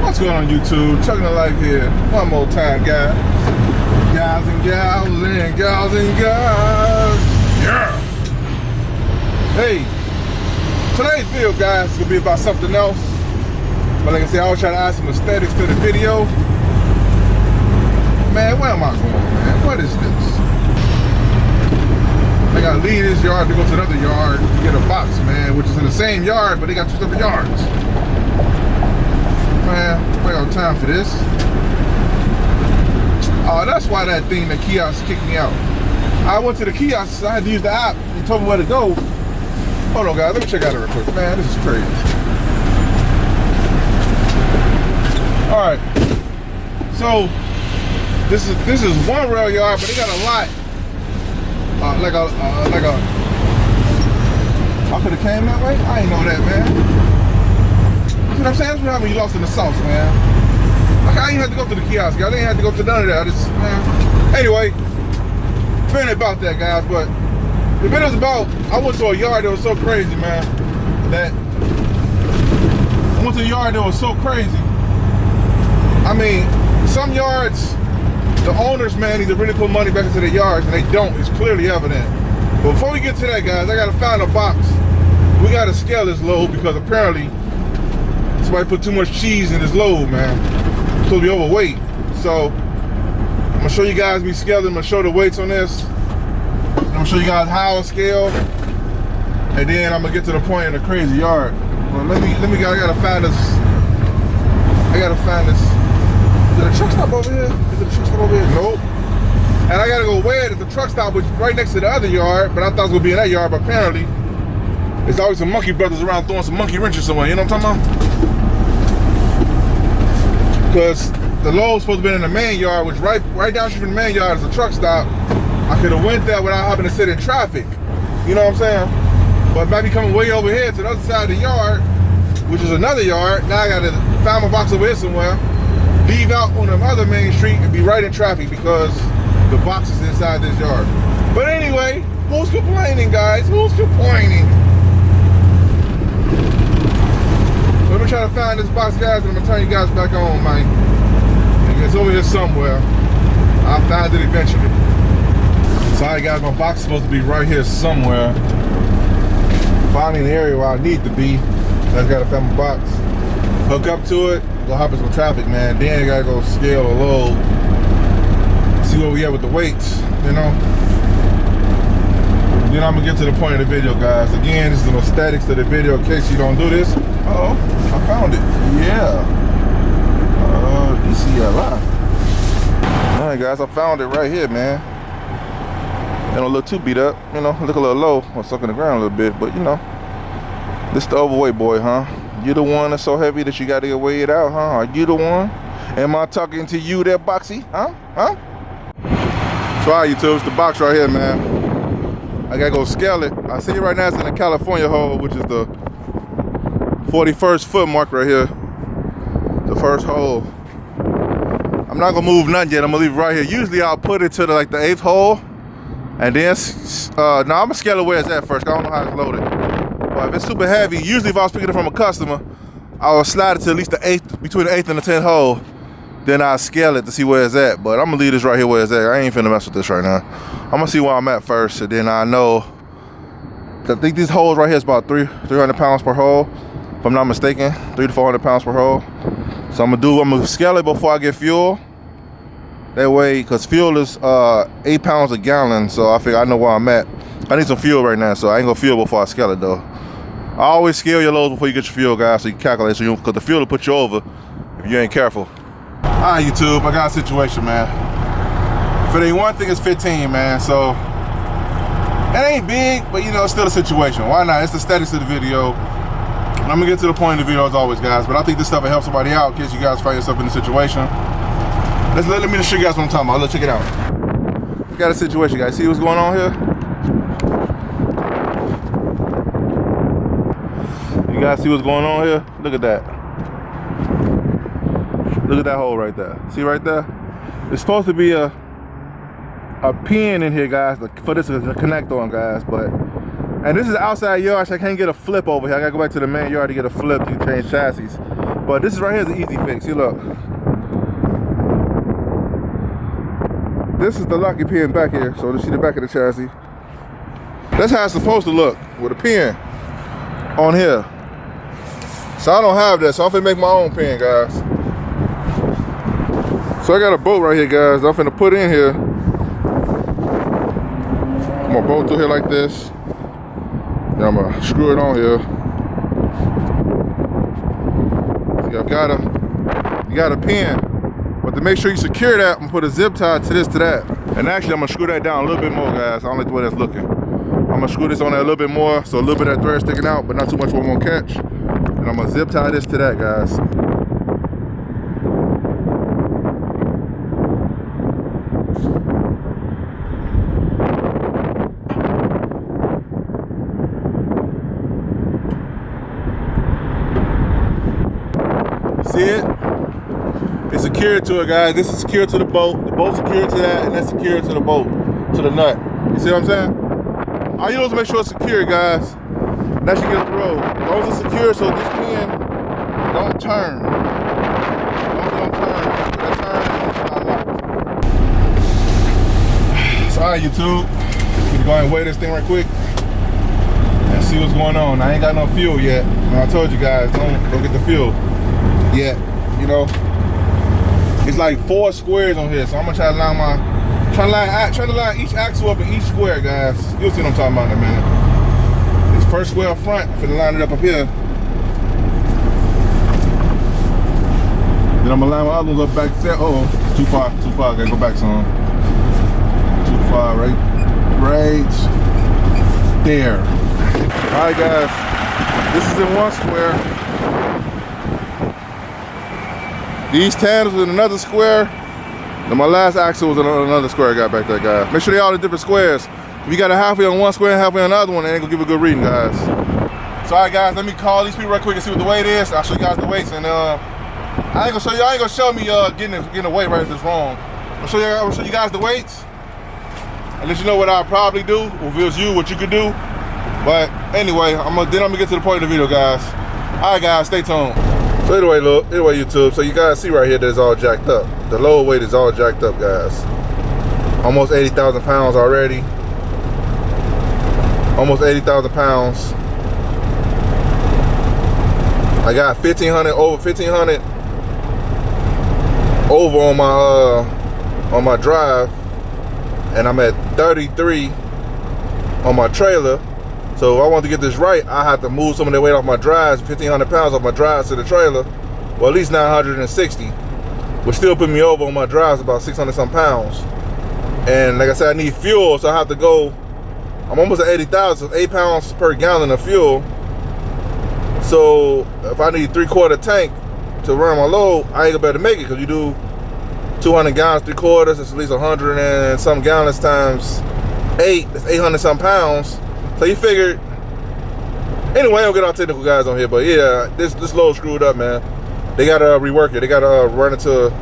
What's going on YouTube? Trucking and Life here. One more time, guys. Guys and gals and gals and guys. Yeah. Hey, today's video, guys, is gonna be about something else. But like I said, I always try to add some aesthetics to the video. Man, where am I going, man? What is this? I gotta leave this yard to go to another yard to get a box, man, which is in the same yard, but they got two different yards. Man, I got time for this. Oh, that's why that thing, the kiosk, kicked me out. I went to the kiosk, so I had to use the app. It told me where to go. Hold on, guys. Let me check out it real quick. Man, this is crazy. All right. So this is one rail yard, but they got a lot. I could have came that way. I ain't know that, man. You know what I'm saying? That's what happened when you lost in the sauce, man. Like, I ain't had to go to the kiosk, guys. I ain't had to go to none of that. Man. Anyway, forget about that, guys. But the video's about, I went to a yard that was so crazy, man. I went to a yard that was so crazy. I mean, some yards, the owners, man, need to really put money back into their yards, and they don't. It's clearly evident. But before we get to that, guys, I gotta find a box. We gotta scale this load because apparently somebody put too much cheese in this load, man. It's supposed to be overweight. So I'm gonna show you guys me scaling. I'm gonna show the weights on this. I'm gonna show you guys how I scale, and then I'm gonna get to the point in the crazy yard. Well, let me. I gotta find this. Is there a truck stop over here? Nope. And I gotta go weigh it at the truck stop, which is right next to the other yard, but I thought it was gonna be in that yard, but apparently there's always some monkey brothers around throwing some monkey wrenches somewhere, you know what I'm talking about? Because the load's supposed to be in the main yard, which right down street from the main yard is a truck stop. I could have went there without having to sit in traffic, you know what I'm saying? But it might be coming way over here to the other side of the yard, which is another yard. Now I gotta find my box over here somewhere, leave out on the other main street and be right in traffic because the box is inside this yard. But anyway, who's complaining, guys? Who's complaining? Let me try to find this box, guys, and I'm gonna turn you guys back on, man. It's over here somewhere. I'll find it eventually. Sorry, guys, my box is supposed to be right here somewhere. Finding the area where I need to be. I just gotta find my box. Hook up to it, go hop in some traffic, man. Then I gotta go scale a load. See where we at with the weights, you know? Then I'm gonna get to the point of the video, guys. Again, this is an aesthetics to the video in case you don't do this. Uh-oh, I found it. Yeah. DCLI. All right, guys, I found it right here, man. It don't look too beat up, you know, look a little low or stuck in the ground a little bit, but you know, this the overweight boy, huh? You the one that's so heavy that you gotta get weighed out, huh? Are you the one? Am I talking to you there, Boxy? Huh? So all right, YouTube, it's the box right here, man. I gotta go scale it. I see it right now, it's in the California hole, which is the 41st foot mark right here. The first hole. I'm not gonna move nothing yet, I'm gonna leave it right here. Usually I'll put it to the 8th hole, and then, I'm gonna scale it where it's at first, I don't know how it's loaded. But if it's super heavy, usually if I was picking it from a customer, I would slide it to at least the 8th, between the 8th and the 10th hole. Then I'll scale it to see where it's at. But I'm gonna leave this right here where it's at. I ain't finna mess with this right now. I'm gonna see where I'm at first, and then I know. I think these holes right here is about 300 pounds per hole, if I'm not mistaken. 300 to 400 pounds per hole. So I'm gonna scale it before I get fuel. That way, cause fuel is 8 pounds a gallon, so I figure I know where I'm at. I need some fuel right now, so I ain't gonna fuel before I scale it though. I always scale your loads before you get your fuel, guys, so you calculate, cause the fuel will put you over if you ain't careful. All right, YouTube, I got a situation, man. For the one thing, it's 15, man, so it ain't big, but you know, it's still a situation. Why not? It's the status of the video. And I'm gonna get to the point of the video as always, guys, but I think this stuff will help somebody out in case you guys find yourself in a situation. Let me just show you guys what I'm talking about. Let's check it out. We got a situation, guys. See what's going on here? You guys see what's going on here? Look at that. Look at that hole right there. See right there? It's supposed to be a pin in here, guys, for this to connect on, guys, but And this is outside yard, so I can't get a flip over here. I gotta go back to the main yard to get a flip to change chassis. But this is right here is the easy fix. See, look. This is the locking pin back here. So you see the back of the chassis. That's how it's supposed to look with a pin on here. So I don't have that, so I'm finna make my own pin, guys. So I got a bolt right here, guys. I'm finna put in here. I'm gonna bolt through here like this. Then I'm gonna screw it on here. So you got a pin. But to make sure you secure that, I'm gonna put a zip tie to this, to that. And actually, I'm gonna screw that down a little bit more, guys. I don't like the way that's looking. I'm gonna screw this on there a little bit more, so a little bit of that thread sticking out, but not too much where I'm gonna catch. And I'm gonna zip tie this to that, guys. See it? It's secured to it, guys. This is secured to the bolt. The bolt's secured to that, and that's secured to the bolt, to the nut. You see what I'm saying? All you do is make sure it's secure, guys. That should get up the road. As long as it's secure, so this pin don't turn. As long as it don't turn, after that turn, it's not locked. So, alright, YouTube. I'm gonna go ahead and weigh this thing right quick and see what's going on. I ain't got no fuel yet. I told you guys, don't get the fuel yet. You know, it's like 4 squares on here, so I'm gonna try to line each axle up in each square, guys. You'll see what I'm talking about in a minute. This first square up front, I'm finna line it up here. Then I'm gonna line my other ones up back there. Oh, too far, gotta go back some. Too far, right there. All right, guys, this is in one square. These tandem was in another square. And my last axle was in another square I got back there, guys. Make sure they all in different squares. If you got a halfway on one square and halfway on another one, it ain't gonna give a good reading, guys. So, all right, guys, let me call these people right quick and see what the weight is. I'll show you guys the weights, and I ain't gonna show me getting the weight right if it's wrong. I'm gonna show you guys the weights and let you know what I'll probably do. Reveals you what you could do. But anyway, then I'm gonna get to the point of the video, guys. All right, guys, stay tuned. So anyway, YouTube, so you guys see right here that it's all jacked up. The lower weight is all jacked up, guys. Almost 80,000 pounds already. Almost 80,000 pounds. I got over 1,500 over on my drive, and I'm at 33 on my trailer. So if I want to get this right, I have to move some of the weight off my drives, 1,500 pounds off my drives to the trailer, well, at least 960, which still put me over on my drives about 600 some pounds. And like I said, I need fuel, so I have to go, I'm almost at 80,000, so 8 pounds per gallon of fuel. So if I need 3/4 tank to run my load, I ain't gonna be able to make it, because you do 200 gallons, 3/4, it's at least 100 and some gallons times 8, that's 800 some pounds. So you figured, anyway, I don't get all technical guys on here, but yeah, this load screwed up, man. They gotta rework it. They gotta run it to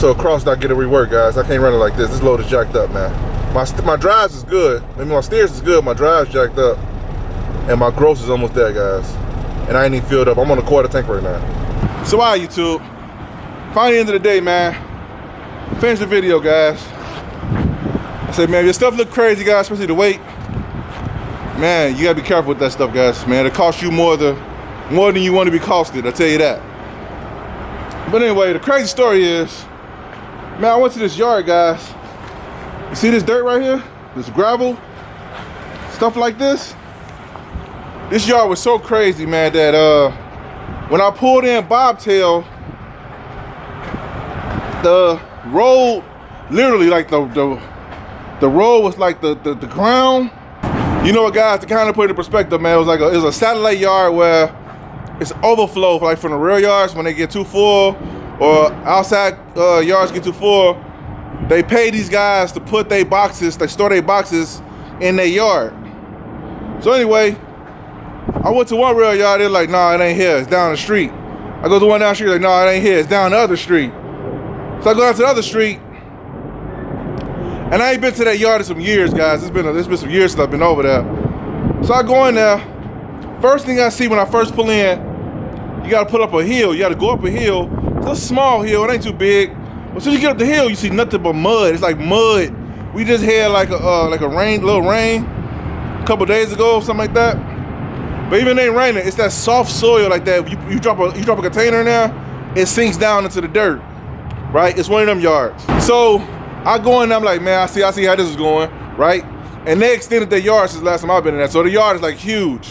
a cross dock, get it reworked, guys. I can't run it like this. This load is jacked up, man. My drives is good. I mean, my steers is good. My drive's jacked up, and my gross is almost there, guys. And I ain't even filled up. I'm on a 1/4 tank right now. So, all right, YouTube. Finally, end of the day, man. Finish the video, guys. I said, man, your stuff look crazy, guys, especially the weight. Man, you gotta be careful with that stuff, guys. Man, it costs you more than you want to be costed, I tell you that. But anyway, the crazy story is, man, I went to this yard, guys. You see this dirt right here? This gravel, stuff like this. This yard was so crazy, man, that when I pulled in bobtail, the road, literally, like the road was like the ground. You know what, guys, to kind of put it in perspective, man, it was a satellite yard where it's overflow, like from the rear yards when they get too full, or outside yards get too full. They pay these guys to put their boxes, they store their boxes in their yard. So anyway, I went to one rail yard, they're like, nah, it ain't here, it's down the street. I go to one down the street, like, nah, it ain't here, it's down the other street. So I go down to the other street, and I ain't been to that yard in some years, guys. It's been some years since I've been over there. So I go in there. First thing I see when I first pull in you gotta put up a hill. You gotta go up a hill. It's a small hill, it ain't too big. But as soon as you get up the hill, you see nothing but mud. It's like mud. We just had like a little rain a couple days ago, something like that. But even it ain't raining, it's that soft soil like that. You drop a container in there, it sinks down into the dirt, right? It's one of them yards. So I go in there, I'm like, man, I see how this is going, right? And they extended their yard since the last time I've been in there. So the yard is like huge.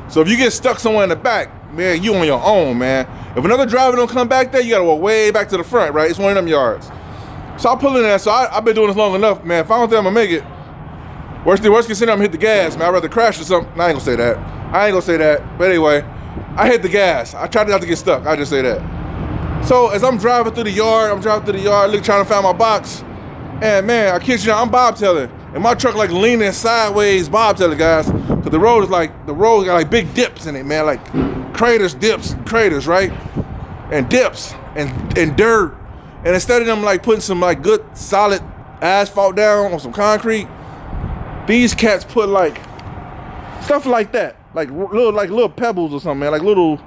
So if you get stuck somewhere in the back, man, you on your own, man. If another driver don't come back there, you gotta walk way back to the front, right? It's one of them yards. So I pull in there, so I've been doing this long enough, man. If I don't think I'm gonna make it, worst case scenario, I'm gonna hit the gas, man. I'd rather crash or something. I ain't gonna say that. But anyway, I hit the gas. I tried not to get stuck, I just say that. So as I'm driving through the yard, trying to find my box. And man, I kid you not, I'm bobtailing. And my truck like leaning sideways bobtailing, guys. Cause the road got like big dips in it, man. Like dips, right? And dips and dirt. And instead of them like putting some like good solid asphalt down on some concrete, these cats put like stuff like that. Like little pebbles or something, man. Like little,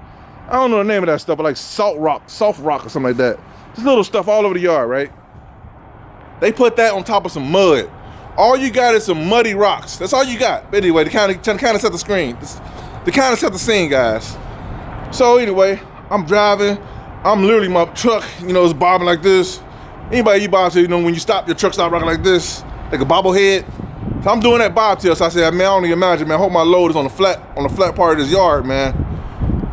I don't know the name of that stuff, but like soft rock or something like that. Just little stuff all over the yard, right? They put that on top of some mud. All you got is some muddy rocks. That's all you got. But anyway, to kind of set the screen. To kind of set the scene, guys. So anyway, I'm driving. I'm literally, my truck, is bobbing like this. Anybody you bob to, when you stop, your truck stop rocking like this, like a bobblehead. So I'm doing that bobtail. So I said, man, I don't even imagine, man. I hope my load is on the flat part of this yard, man.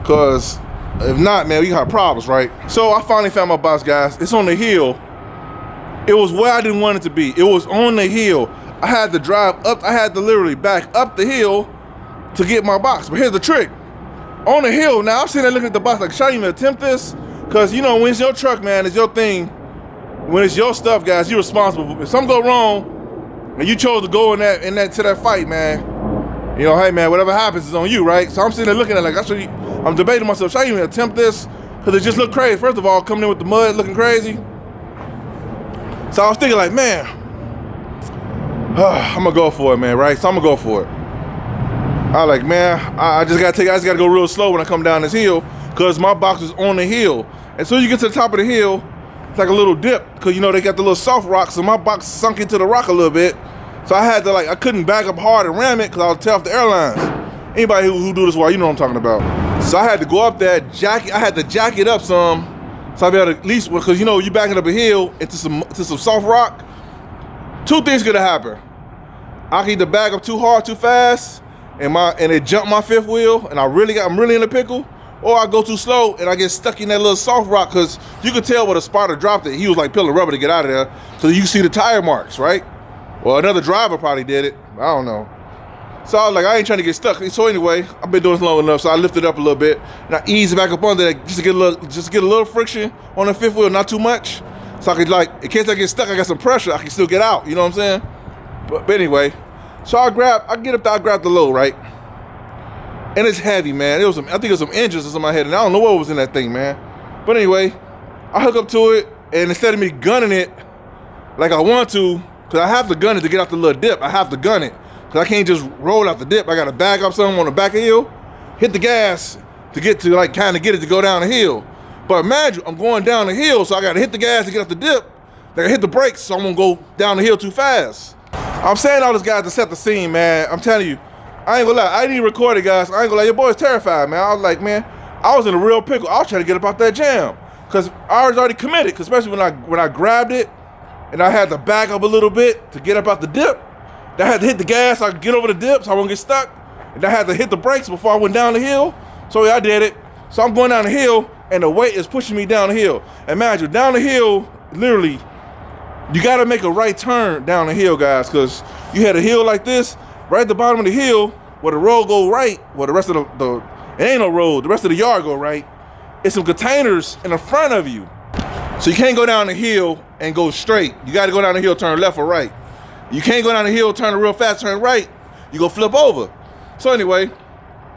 Cause if not, man, we got problems, right? So I finally found my box, guys. It's on the hill. It was where I didn't want it to be. It was on the hill. I had to drive up. I had to literally back up the hill to get my box. But here's the trick. On the hill, now I'm sitting there looking at the box like, should I even attempt this? Because, when it's your truck, man, it's your thing. When it's your stuff, guys, you're responsible. If something go wrong and you chose to go to that fight, man, hey, man, whatever happens is on you, right? So I'm sitting there looking at it like, I'm debating myself, should I even attempt this? Because it just looked crazy. First of all, coming in with the mud looking crazy. So I was thinking like, man, I'm gonna go for it, man, right? So I'm gonna go for it. I was like, man, I just gotta go real slow when I come down this hill, cause my box is on the hill. And so you get to the top of the hill, it's like a little dip, cause they got the little soft rocks, so my box sunk into the rock a little bit. So I had to I couldn't back up hard and ram it, cause I was tear off the airlines. Anybody who do this while, you know what I'm talking about. So I had to go up there, I had to jack it up some. So I'll be able to at least, because you backing up a hill into some soft rock. Two things could happen. I can either back up too hard, too fast, and it jump my fifth wheel, and I'm really in a pickle, or I go too slow and I get stuck in that little soft rock, because you could tell where the spotter dropped it. He was like peeling rubber to get out of there, so you see the tire marks, right? Well, another driver probably did it. I don't know. So I was like, I ain't trying to get stuck. So anyway, I've been doing this long enough, so I lifted up a little bit and I eased back up under that just to get a little friction on the fifth wheel, not too much. So I could in case I get stuck, I got some pressure, I can still get out, you know what I'm saying? But anyway, so I get up there, I grab the load, right? And it's heavy, man. I think it was some engines in my head, and I don't know what was in that thing, man. But anyway, I hook up to it, and instead of me gunning it like I want to, because I have to gun it to get out the little dip, I have to gun it. Cause I can't just roll out the dip. I gotta back up something on the back of the hill, hit the gas to get to kind of get it to go down the hill. But imagine I'm going down the hill, so I gotta hit the gas to get off the dip. I gotta hit the brakes, so I won't go down the hill too fast. I'm saying all this, guys, to set the scene, man. I'm telling you, I ain't gonna lie. I didn't even record it, guys. I ain't gonna lie. Your boy's terrified, man. I was like, man, I was in a real pickle. I was trying to get up out that jam, cause I was already committed. Cause especially when I grabbed it, and I had to back up a little bit to get up out the dip. I had to hit the gas so I could get over the dip so I won't get stuck. And I had to hit the brakes before I went down the hill. So yeah, I did it. So I'm going down the hill and the weight is pushing me down the hill. Imagine, down the hill, literally, you gotta make a right turn down the hill, guys, because you had a hill like this, right at the bottom of the hill, where the road go right, where the rest of it ain't no road, the rest of the yard go right. It's some containers in the front of you. So you can't go down the hill and go straight. You gotta go down the hill, turn left or right. You can't go down the hill, turn real fast, turn right. You go flip over. So anyway,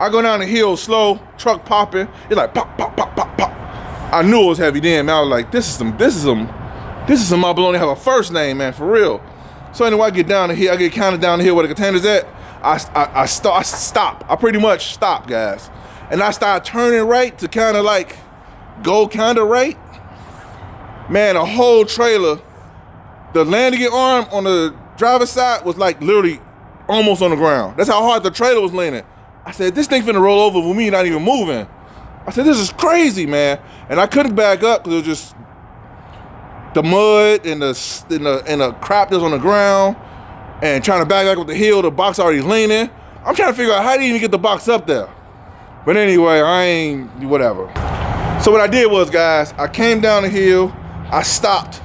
I go down the hill slow, truck popping. It's like pop, pop, pop, pop, pop. I knew it was heavy then, man. I was like, this is some my baloney have a first name, man, for real. So anyway, I get down the hill, where the container's at. I stop. I pretty much stop, guys. and I started turning right to kind of like go kind of right, man, a whole trailer, the landing arm on the driver's side was like literally almost on the ground. That's how hard the trailer was leaning. I said, this thing finna roll over with me not even moving. I said, this is crazy, man. And I couldn't back up because it was just the mud and the crap that was on the ground, and trying to back up with the hill, the box already leaning. I'm trying to figure out how to even get the box up there. But anyway, whatever. So what I did was, guys, I came down the hill, I stopped,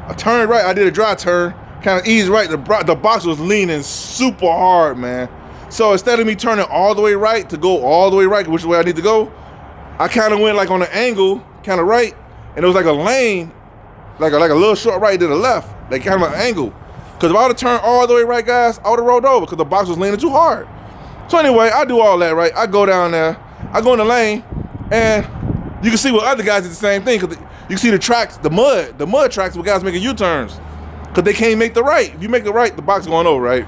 I turned right, I did a dry turn, kind of eased right. The box was leaning super hard, man. So instead of me turning all the way right to go all the way right, which way I need to go, I kind of went like on an angle, kind of right, and it was like a lane, like a little short right to the left, like kind of an angle. Because if I would have turned all the way right, guys, I would have rolled over because the box was leaning too hard. So anyway, I do all that, right? I go down there, I go in the lane, and you can see what other guys did the same thing, because you can see the tracks, the mud tracks where guys making U-turns, because they can't make the right. If you make the right, the box is going over, right?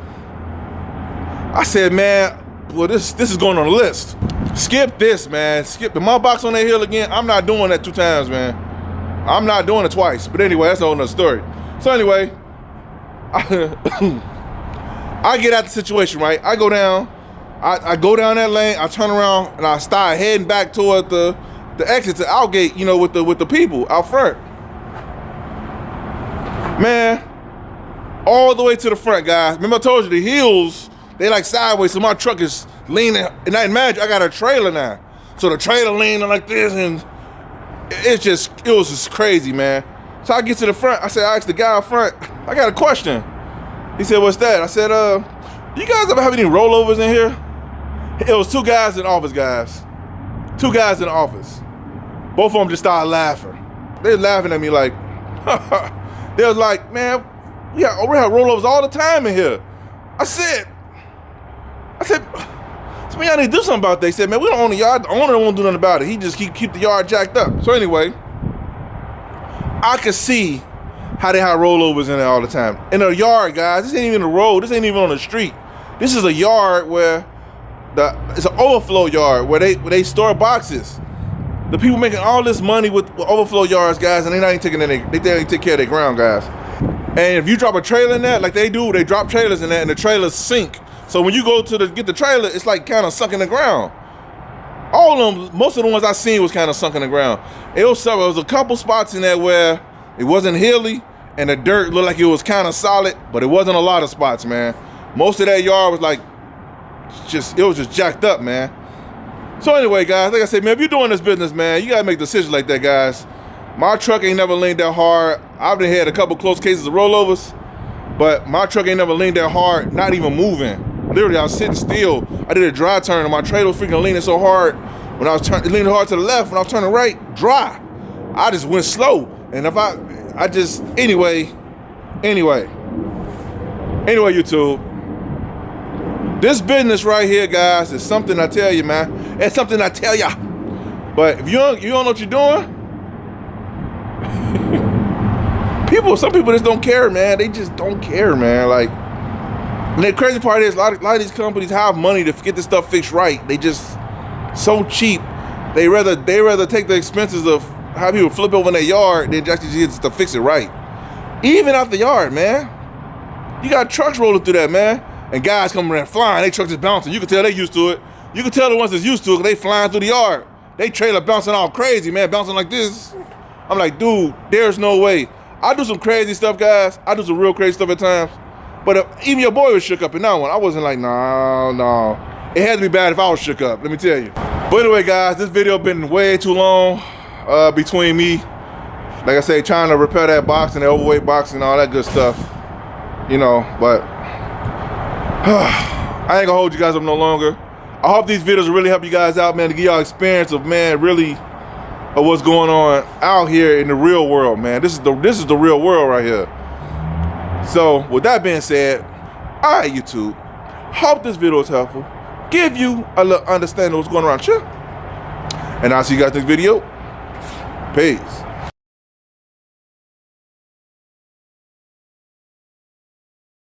I said, man, well, this is going on the list. Skip this, man. Skip my box on that hill again. I'm not doing that 2 times, man. I'm not doing it twice. But anyway, that's a whole nother story. So anyway, I get out the situation, right? I go down. I go down that lane. I turn around and I start heading back toward the exit to Outgate, you know, with the people out front. Man, all the way to the front, guys. Remember I told you the hills, they like sideways, so my truck is leaning. And I imagine I got a trailer now, so the trailer leaning like this, and it was just crazy, man. So I get to the front. I asked the guy out front, I got a question. He said, what's that? I said, you guys ever have any rollovers in here? It was 2 guys in the office, guys. 2 guys in the office. Both of them just started laughing. They were laughing at me like, they was like, man, we have rollovers all the time in here. I said, so man, y'all need to do something about that. They said, man, we don't own the yard. The owner won't do nothing about it. He just keep the yard jacked up. So anyway, I could see how they have rollovers in there all the time. In a yard, guys, this ain't even a road. This ain't even on the street. This is a yard where it's an overflow yard where they store boxes. The people making all this money with overflow yards, guys, and they not even taking they take care of their ground, guys. And if you drop a trailer in that, like they do, they drop trailers in that, and the trailers sink. So when you go to get the trailer, it's like kind of sunk in the ground. All of them, most of the ones I seen was kind of sunk in the ground. It was a couple spots in there where it wasn't hilly, and the dirt looked like it was kind of solid, but it wasn't a lot of spots, man. Most of that yard was like, it was just jacked up, man. So anyway, guys, like I said, man, if you're doing this business, man, you gotta make decisions like that, guys. My truck ain't never leaned that hard. I've had a couple close cases of rollovers, but my truck ain't never leaned that hard, not even moving. Literally, I was sitting still. I did a dry turn, and my trailer was freaking leaning so hard. When I was leaning hard to the left, when I was turning right, dry. I just went slow. And if anyway, YouTube. This business right here, guys, is something I tell you, man. It's something I tell ya. But if you don't know what you're doing, some people just don't care, man. They just don't care, man. Like, and the crazy part is a lot of these companies have money to get this stuff fixed right. They just so cheap. They rather take the expenses of how people flip over in their yard than actually just to fix it right. Even out the yard, man. You got trucks rolling through that, man. And guys coming around flying, they truck just bouncing. You can tell they used to it. You can tell the ones that's used to it, they flying through the yard. They trailer bouncing all crazy, man, bouncing like this. I'm like, dude, there's no way. I do some crazy stuff, guys. I do some real crazy stuff at times. But even your boy was shook up in that one. I wasn't like, no. It had to be bad if I was shook up, let me tell you. But anyway, guys, this video been way too long between me, like I say, trying to repair that box and the overweight box and all that good stuff. You know, but I ain't gonna hold you guys up no longer. I hope these videos will really help you guys out, man, to give y'all experience of, man, really of what's going on out here in the real world, man. This is the real world right here. So with that being said, all right, YouTube, hope this video is helpful. Give you a little understanding of what's going on around here. And I'll see you guys next video. Peace.